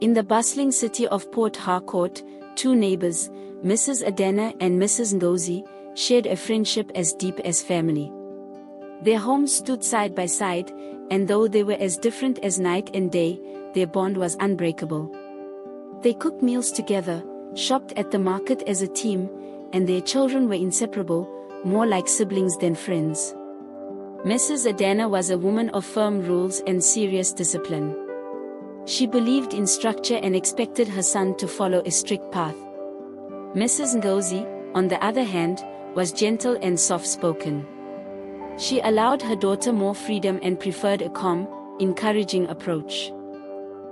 In the bustling city of Port Harcourt, two neighbors, Mrs. Adanna and Mrs. Ngozi, shared a friendship as deep as family. Their homes stood side by side, and though they were as different as night and day, their bond was unbreakable. They cooked meals together, shopped at the market as a team, and their children were inseparable, more like siblings than friends. Mrs. Adanna was a woman of firm rules and serious discipline. She believed in structure and expected her son to follow a strict path. Mrs. Ngozi, on the other hand, was gentle and soft-spoken. She allowed her daughter more freedom and preferred a calm, encouraging approach.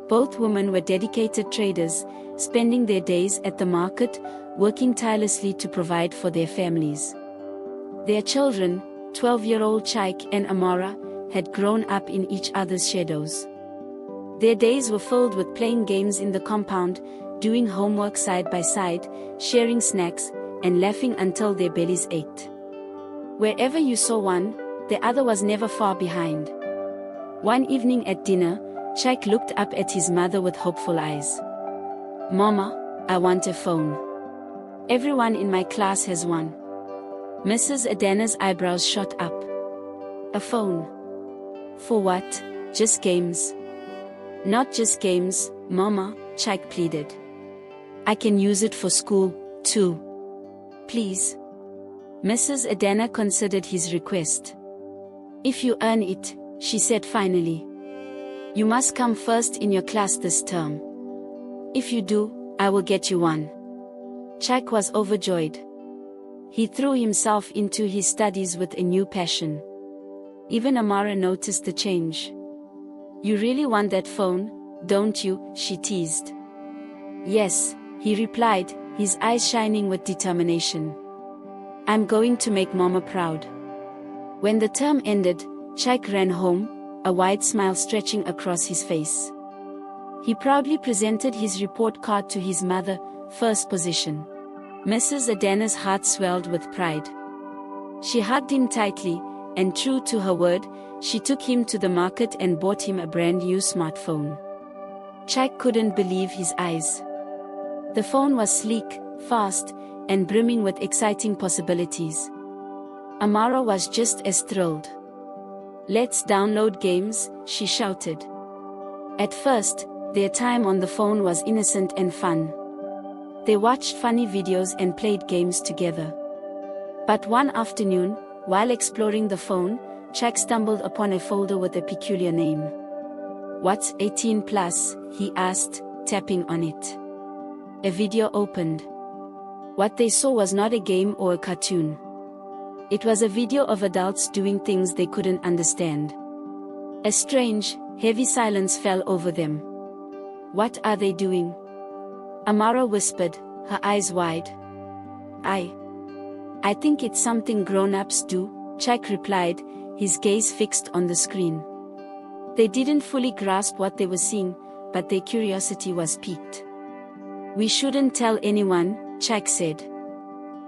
Both women were dedicated traders, spending their days at the market, working tirelessly to provide for their families. Their children, 12-year-old Chike and Amara, had grown up in each other's shadows. Their days were filled with playing games in the compound, doing homework side by side, sharing snacks, and laughing until their bellies ached. Wherever you saw one, the other was never far behind. One evening at dinner, Chike looked up at his mother with hopeful eyes. "Mama, I want a phone. Everyone in my class has one." Mrs. Adanna's eyebrows shot up. "A phone? For what? Just games?" "Not just games, Mama," Chike pleaded. "I can use it for school, too. Please." Mrs. Adanna considered his request. "If you earn it," she said finally. "You must come first in your class this term. If you do, I will get you one." Chike was overjoyed. He threw himself into his studies with a new passion. Even Amara noticed the change. "You really want that phone, don't you?" she teased. "Yes," he replied, his eyes shining with determination. "I'm going to make Mama proud." When the term ended, Chike ran home, a wide smile stretching across his face. He proudly presented his report card to his mother, first position. Mrs. Adanna's heart swelled with pride. She hugged him tightly, and true to her word, she took him to the market and bought him a brand new smartphone. Chike couldn't believe his eyes. The phone was sleek, fast, and brimming with exciting possibilities. Amara was just as thrilled. "Let's download games," she shouted. At first, their time on the phone was innocent and fun. They watched funny videos and played games together. But one afternoon, while exploring the phone, Chike stumbled upon a folder with a peculiar name. "What's 18+?" he asked, tapping on it. A video opened. What they saw was not a game or a cartoon. It was a video of adults doing things they couldn't understand. A strange, heavy silence fell over them. "What are they doing?" Amara whispered, her eyes wide. I think it's something grown-ups do," Chike replied, his gaze fixed on the screen. They didn't fully grasp what they were seeing, but their curiosity was piqued. "We shouldn't tell anyone," Chike said.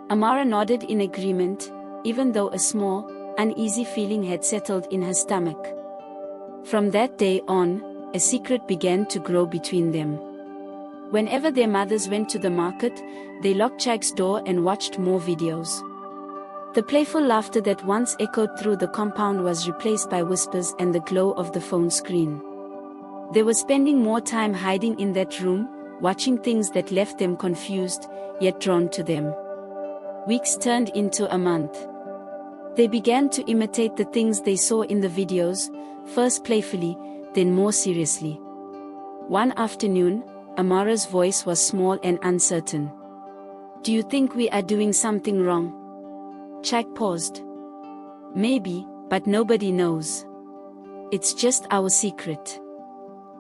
Amara nodded in agreement, even though a small, uneasy feeling had settled in her stomach. From that day on, a secret began to grow between them. Whenever their mothers went to the market, they locked Chike's door and watched more videos. The playful laughter that once echoed through the compound was replaced by whispers and the glow of the phone screen. They were spending more time hiding in that room, watching things that left them confused, yet drawn to them. Weeks turned into a month. They began to imitate the things they saw in the videos, first playfully, then more seriously. One afternoon, Amara's voice was small and uncertain. "Do you think we are doing something wrong?" Chike paused. "Maybe, but nobody knows. It's just our secret."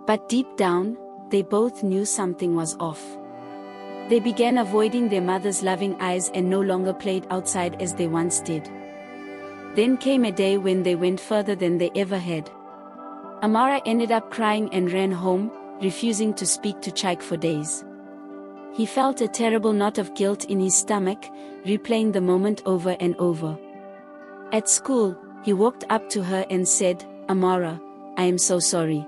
But deep down, they both knew something was off. They began avoiding their mother's loving eyes and no longer played outside as they once did. Then came a day when they went further than they ever had. Amara ended up crying and ran home, refusing to speak to Chike for days. He felt a terrible knot of guilt in his stomach, replaying the moment over and over. At school, he walked up to her and said, "Amara, I am so sorry.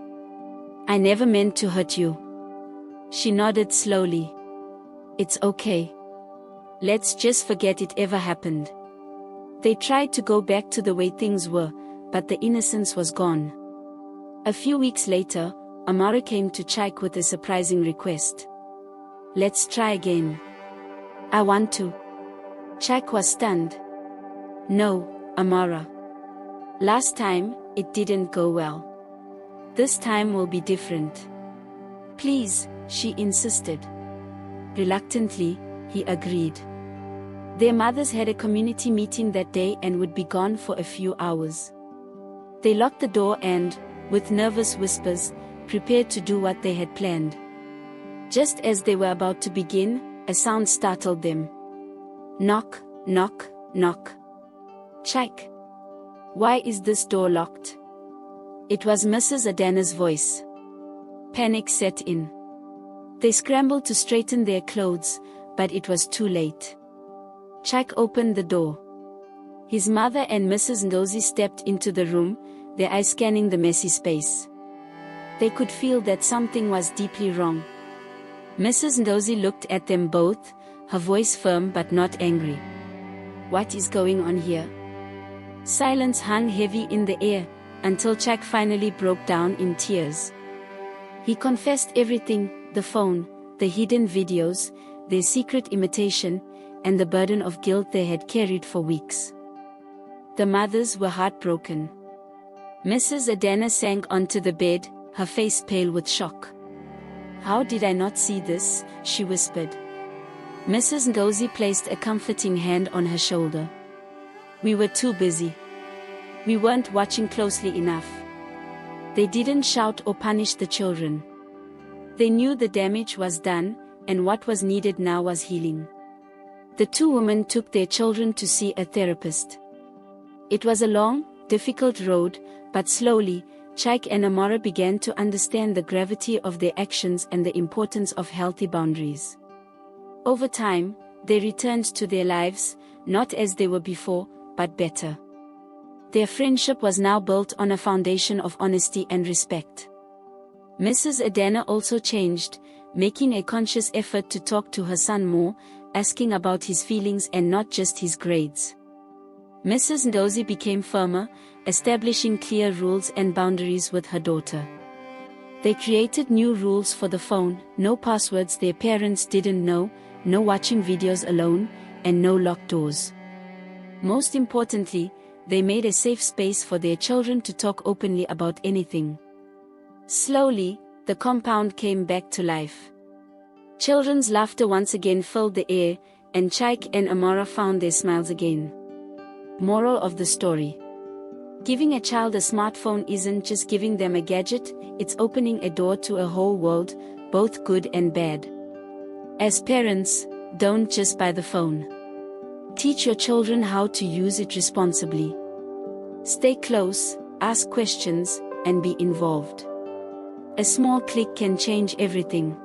I never meant to hurt you." She nodded slowly. It's okay. Let's just forget it ever happened. They tried to go back to the way things were, but the innocence was gone. A few weeks later, Amara came to Chike with a surprising request. Let's try again. I want to. Chike was stunned. No, Amara. Last time, it didn't go well. This time will be different. Please, she insisted. Reluctantly, he agreed. Their mothers had a community meeting that day and would be gone for a few hours. They locked the door and, with nervous whispers, prepared to do what they had planned. Just as they were about to begin, a sound startled them. Knock, knock, knock. Chike. Why is this door locked? It was Mrs. Adanna's voice. Panic set in. They scrambled to straighten their clothes, but it was too late. Chike opened the door. His mother and Mrs. Ngozi stepped into the room, their eyes scanning the messy space. They could feel that something was deeply wrong. Mrs. Ngozi looked at them both, her voice firm but not angry. What is going on here? Silence hung heavy in the air, until Chike finally broke down in tears. He confessed everything, the phone, the hidden videos, their secret imitation, and the burden of guilt they had carried for weeks. The mothers were heartbroken. Mrs. Adanna sank onto the bed, her face pale with shock. How did I not see this? She whispered. Mrs. Ngozi placed a comforting hand on her shoulder. We were too busy. We weren't watching closely enough. They didn't shout or punish the children. They knew the damage was done, and what was needed now was healing. The two women took their children to see a therapist. It was a long, difficult road, but slowly, Chike and Amara began to understand the gravity of their actions and the importance of healthy boundaries. Over time, they returned to their lives, not as they were before, but better. Their friendship was now built on a foundation of honesty and respect. Mrs. Adanna also changed, making a conscious effort to talk to her son more, asking about his feelings and not just his grades. Mrs. Ngozi became firmer, establishing clear rules and boundaries with her daughter. They created new rules for the phone: no passwords their parents didn't know, no watching videos alone, and no locked doors. Most importantly, they made a safe space for their children to talk openly about anything. Slowly, the compound came back to life. Children's laughter once again filled the air, and Chike and Amara found their smiles again. Moral of the story: giving a child a smartphone isn't just giving them a gadget, it's opening a door to a whole world, both good and bad. As parents, don't just buy the phone. Teach your children how to use it responsibly. Stay close, ask questions, and be involved. A small click can change everything.